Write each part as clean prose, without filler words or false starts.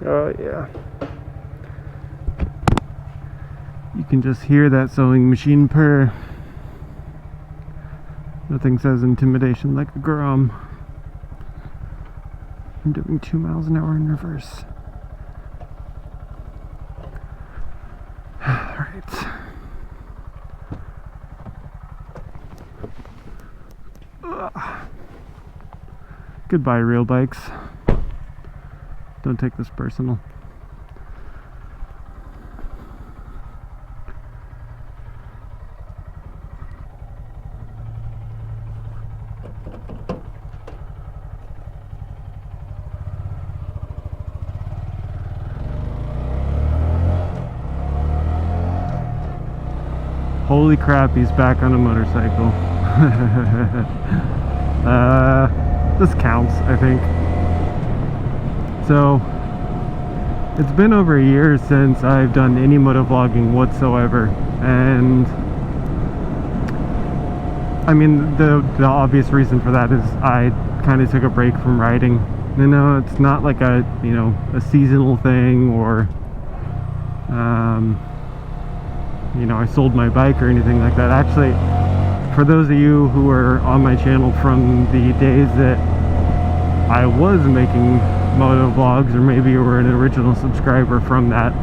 Oh yeah. You can just hear that sewing machine purr. Nothing says intimidation like a Grom. I'm doing 2 miles an hour in reverse. Alright. Goodbye, real bikes. Don't take this personal. Holy crap, he's back on a motorcycle. This counts, I think. So, it's been over a year since I've done any motovlogging whatsoever, and I mean, the obvious reason for that is I kind of took a break from riding. You know, it's not like a seasonal thing, or you know, I sold my bike or anything like that. Actually, for those of you who are on my channel from the days that I was making moto vlogs, or maybe you were an original subscriber from that,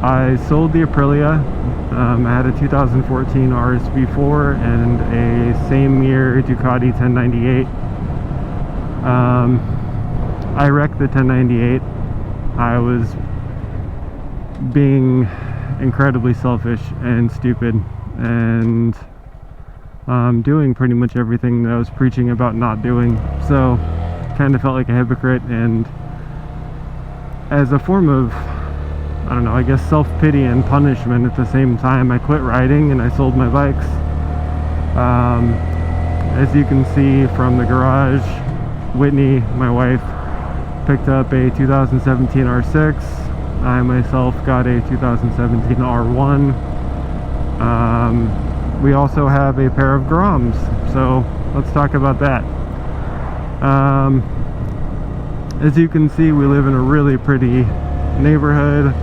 I sold the Aprilia. I had a 2014 RSV4 and a same year Ducati 1098. I wrecked the 1098. I was being incredibly selfish and stupid, and doing pretty much everything that I was preaching about not doing. So kind of felt like a hypocrite, and as a form of, I don't know, I guess self-pity and punishment at the same time, I quit riding and I sold my bikes. As you can see from the garage, Whitney, my wife, picked up a 2017 R6. I myself got a 2017 R1. We also have a pair of Groms, so let's talk about that. As you can see, we live in a really pretty neighborhood,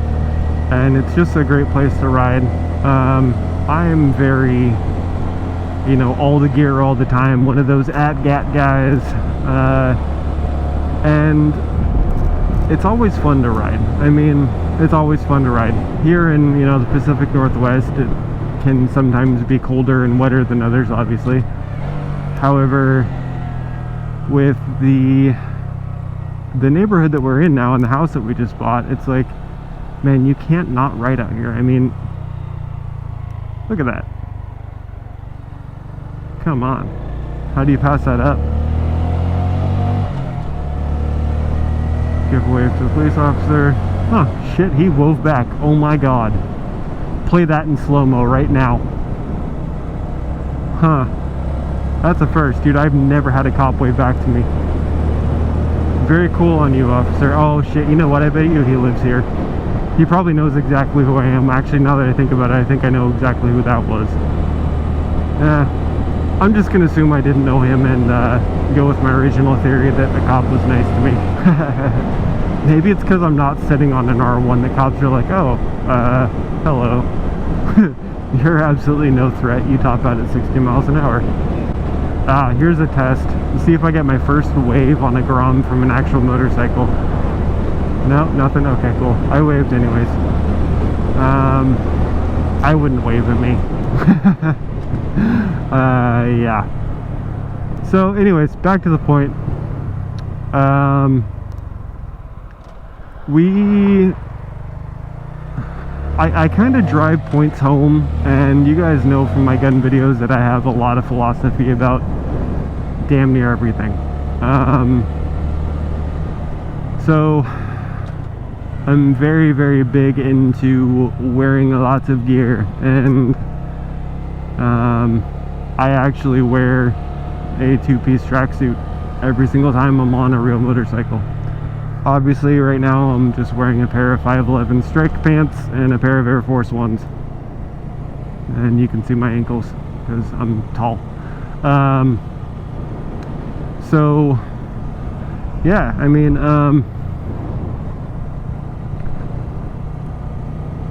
and it's just a great place to ride. I am very, you know, all the gear all the time, one of those at-gat guys, and it's always fun to ride. I mean, it's always fun to ride. Here in, you know, the Pacific Northwest, it can sometimes be colder and wetter than others, obviously. However, with the neighborhood that we're in now and the house that we just bought, it's like, man, you can't not ride out here. I mean, look at that. Come on. How do you pass that up? Give a wave to the police officer. Huh, shit, he wove back. Oh my god. Play that in slow-mo right now. Huh. That's a first, dude. I've never had a cop wave back to me. Very cool on you, officer. Oh shit, you know what? I bet you he lives here. He probably knows exactly who I am. Actually, now that I think about it, I think I know exactly who that was. I'm just gonna assume I didn't know him and go with my original theory that the cop was nice to me. Maybe it's because I'm not sitting on an R1. The cops are like, oh, hello. You're absolutely no threat. You top out at 60 miles an hour. Here's a test. Let's see if I get my first wave on a Grom from an actual motorcycle. No, nothing? Okay, cool. I waved anyways. I wouldn't wave at me. Yeah. So anyways, back to the point. I kind of drive points home, and you guys know from my gun videos that I have a lot of philosophy about damn near everything. So I'm very, very big into wearing lots of gear, and I actually wear a two-piece tracksuit every single time I'm on a real motorcycle. Obviously, right now I'm just wearing a pair of 511 strike pants and a pair of Air Force Ones, and you can see my ankles because I'm tall. So yeah, I mean,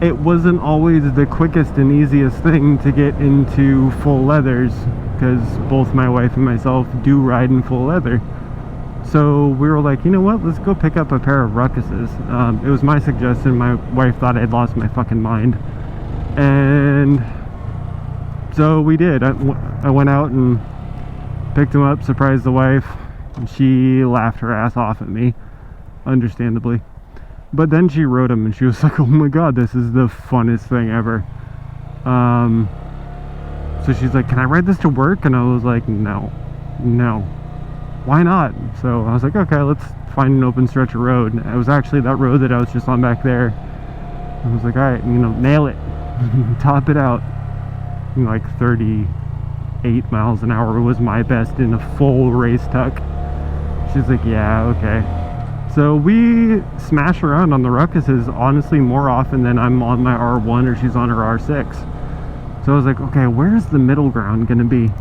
it wasn't always the quickest and easiest thing to get into full leathers, because both my wife and myself do ride in full leather. So we were like, you know what, let's go pick up a pair of Ruckuses. It was my suggestion. My wife thought I'd lost my fucking mind, and so we did. I went out and picked them up, surprised the wife, and she laughed her ass off at me, understandably. But then she rode them and she was like, oh my god, this is the funnest thing ever. So she's like, can I ride this to work? And I was like, no, why not? So I was like, okay, let's find an open stretch of road. And it was actually that road that I was just on back there. I was like, all right, you know, nail it. Top it out. And like 38 miles an hour was my best in a full race tuck. She's like, yeah, okay. So we smash around on the Ruckuses honestly more often than I'm on my R1 or she's on her R6. So I was like, okay, where's the middle ground gonna be?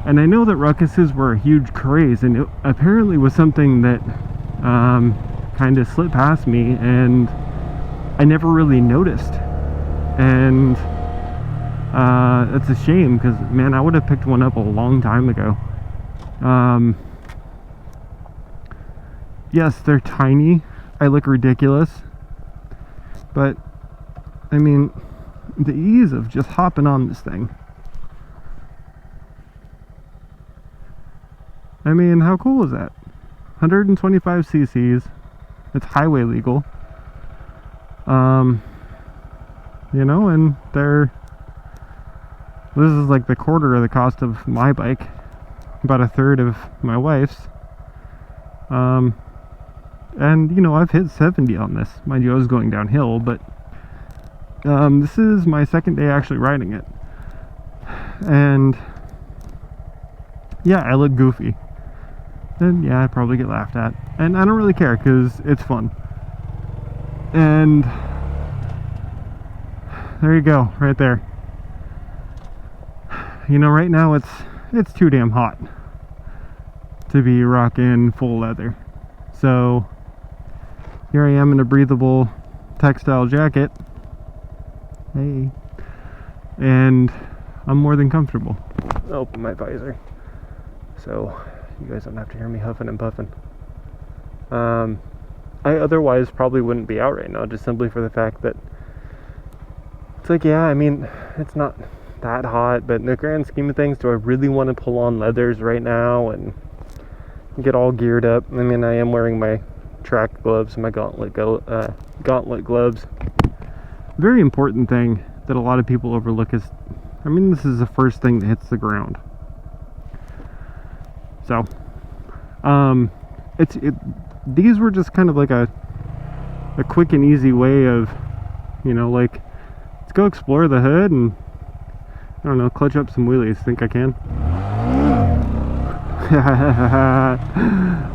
And I know that Ruckuses were a huge craze, and it apparently was something that kind of slipped past me, and I never really noticed. And it's a shame, because man, I would have picked one up a long time ago. Yes, they're tiny. I look ridiculous. But, I mean, the ease of just hopping on this thing. I mean, how cool is that? 125 cc's. It's highway legal. You know, and this is like the quarter of the cost of my bike. About a third of my wife's. And, you know, I've hit 70 on this. Mind you, I was going downhill, but this is my second day actually riding it. And, yeah, I look goofy. And, yeah, I probably get laughed at. And I don't really care, because it's fun. And, there you go, right there. You know, right now it's too damn hot to be rocking full leather. So here I am in a breathable textile jacket. Hey. And I'm more than comfortable. I'll open my visor so you guys don't have to hear me huffing and puffing. I otherwise probably wouldn't be out right now, just simply for the fact that it's like, yeah, I mean, it's not that hot, but in the grand scheme of things, do I really want to pull on leathers right now and get all geared up? I mean, I am wearing my track gloves, my gauntlet gloves. Very important thing that a lot of people overlook is, I mean, this is the first thing that hits the ground. So, these were just kind of like a quick and easy way of, you know, like, let's go explore the hood and, I don't know, clutch up some wheelies. Think I can?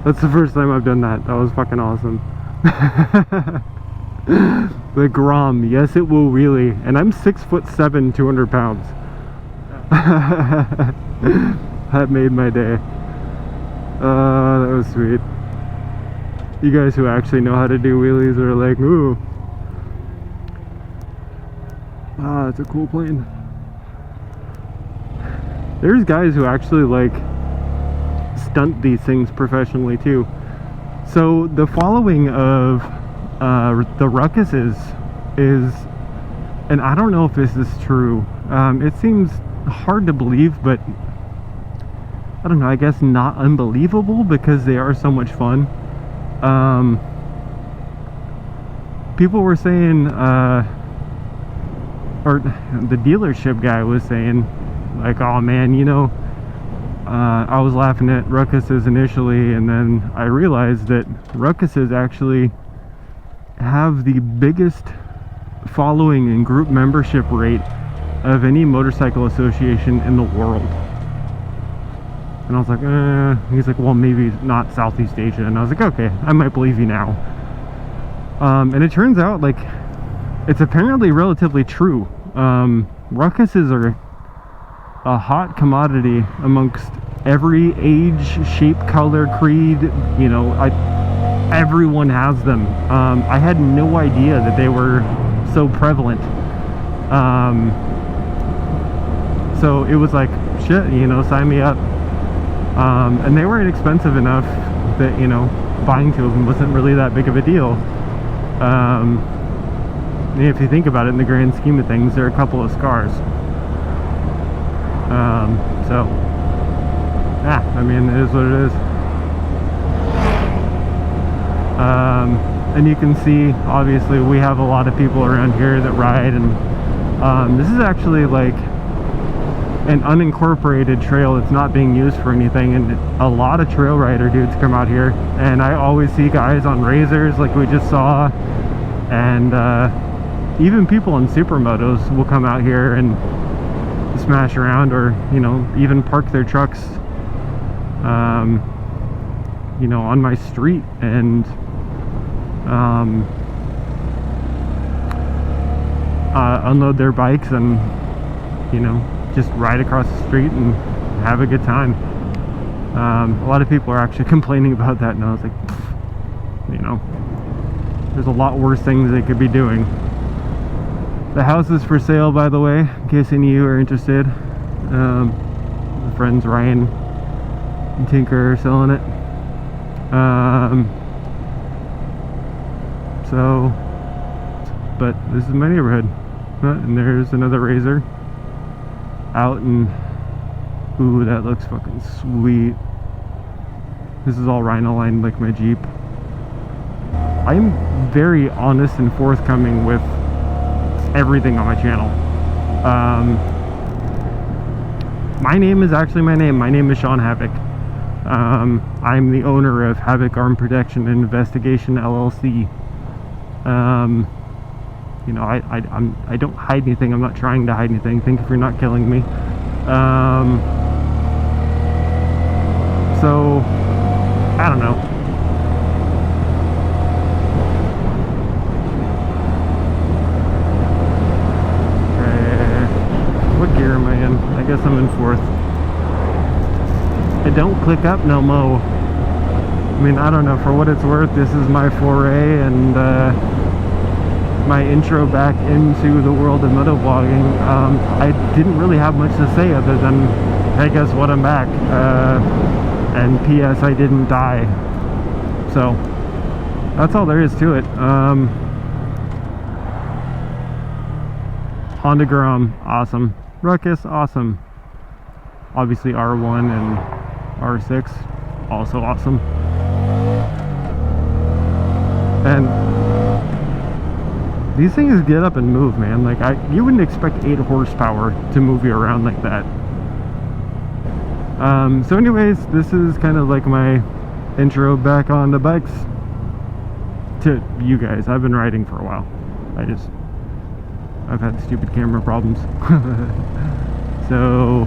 That's the first time I've done that. That was fucking awesome. The Grom, yes, it will wheelie, and I'm 6'7", 200 pounds. That made my day. That was sweet. You guys who actually know how to do wheelies are like, ooh. Ah, it's a cool plane. There's guys who actually like stunt these things professionally too. So the following of the Ruckuses is, and I don't know if this is true, it seems hard to believe, but I don't know, I guess not unbelievable, because they are so much fun. People were saying, or the dealership guy was saying, like, oh man, you know, I was laughing at Ruckuses initially, and then I realized that Ruckuses actually have the biggest following and group membership rate of any motorcycle association in the world. And I was like, he's like, well, maybe not Southeast Asia. And I was like, okay, I might believe you now. And it turns out, like, it's apparently relatively true. Ruckuses are a hot commodity amongst every age, shape, color, creed, you know, everyone has them. I had no idea that they were so prevalent. So it was like, shit, you know, sign me up. And they weren't expensive enough that, you know, buying two of them wasn't really that big of a deal. If you think about it in the grand scheme of things, they're a couple of scars. So yeah, I mean, it is what it is. And you can see, obviously, we have a lot of people around here that ride, and this is actually like an unincorporated trail that's not being used for anything, and a lot of trail rider dudes come out here, and I always see guys on razors like we just saw, and even people on supermotos will come out here and smash around, or, you know, even park their trucks you know, on my street, and unload their bikes and, you know, just ride across the street and have a good time. A lot of people are actually complaining about that, and I was like, you know, there's a lot worse things they could be doing. The house is for sale, by the way, in case any of you are interested. My friends Ryan and Tinker are selling it. So, but this is my neighborhood, and there's another Razor out, and ooh, that looks fucking sweet. This is all Rhino lined like my Jeep. I'm very honest and forthcoming with everything on my channel. My name is actually my name. My name is Sean Havok. I'm the owner of Havok Arm Protection and Investigation LLC. You know, I don't hide anything. I'm not trying to hide anything. Thank you for not killing me. So I don't know. Okay, what gear am I in? I guess I'm in fourth. It don't click up no mo. I mean, I don't know, for what it's worth, this is my foray and my intro back into the world of motovlogging. I didn't really have much to say other than, hey, guess what, I'm back. And P.S. I didn't die. So that's all there is to it. Honda Grom, awesome. Ruckus, awesome. Obviously R1 and R6, also awesome. And these things get up and move, man. Like, you wouldn't expect 8 horsepower to move you around like that. So anyways, this is kind of like my intro back on the bikes to you guys. I've been riding for a while. I've had stupid camera problems. So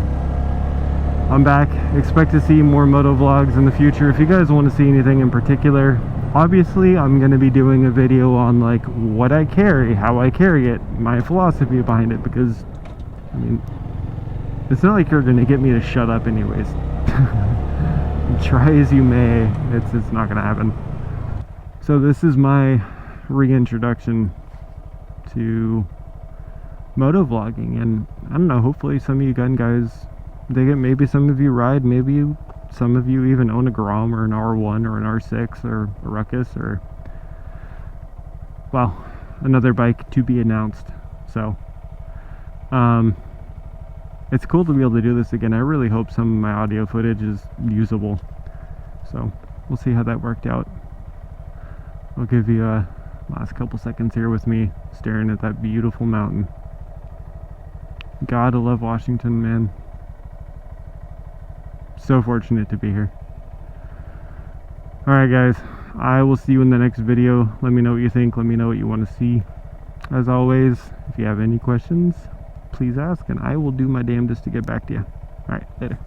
I'm back. Expect to see more moto vlogs in the future. If you guys want to see anything in particular, obviously I'm going to be doing a video on like what I carry, how I carry it, my philosophy behind it, because I mean, it's not like you're going to get me to shut up anyways. Try as you may, it's not going to happen. So this is my reintroduction to motovlogging, and I don't know, hopefully some of you gun guys dig it. Maybe some of you ride, maybe some of you even own a Grom or an R1 or an R6 or a Ruckus, or, well, another bike to be announced. So it's cool to be able to do this again. I really hope some of my audio footage is usable, so we'll see how that worked out. I'll give you a last couple seconds here with me staring at that beautiful mountain. God, I love Washington, man. So fortunate to be here. Alright guys, I will see you in the next video. Let me know what you think. Let me know what you want to see. As always, if you have any questions, please ask, and I will do my damnedest to get back to you. Alright, later.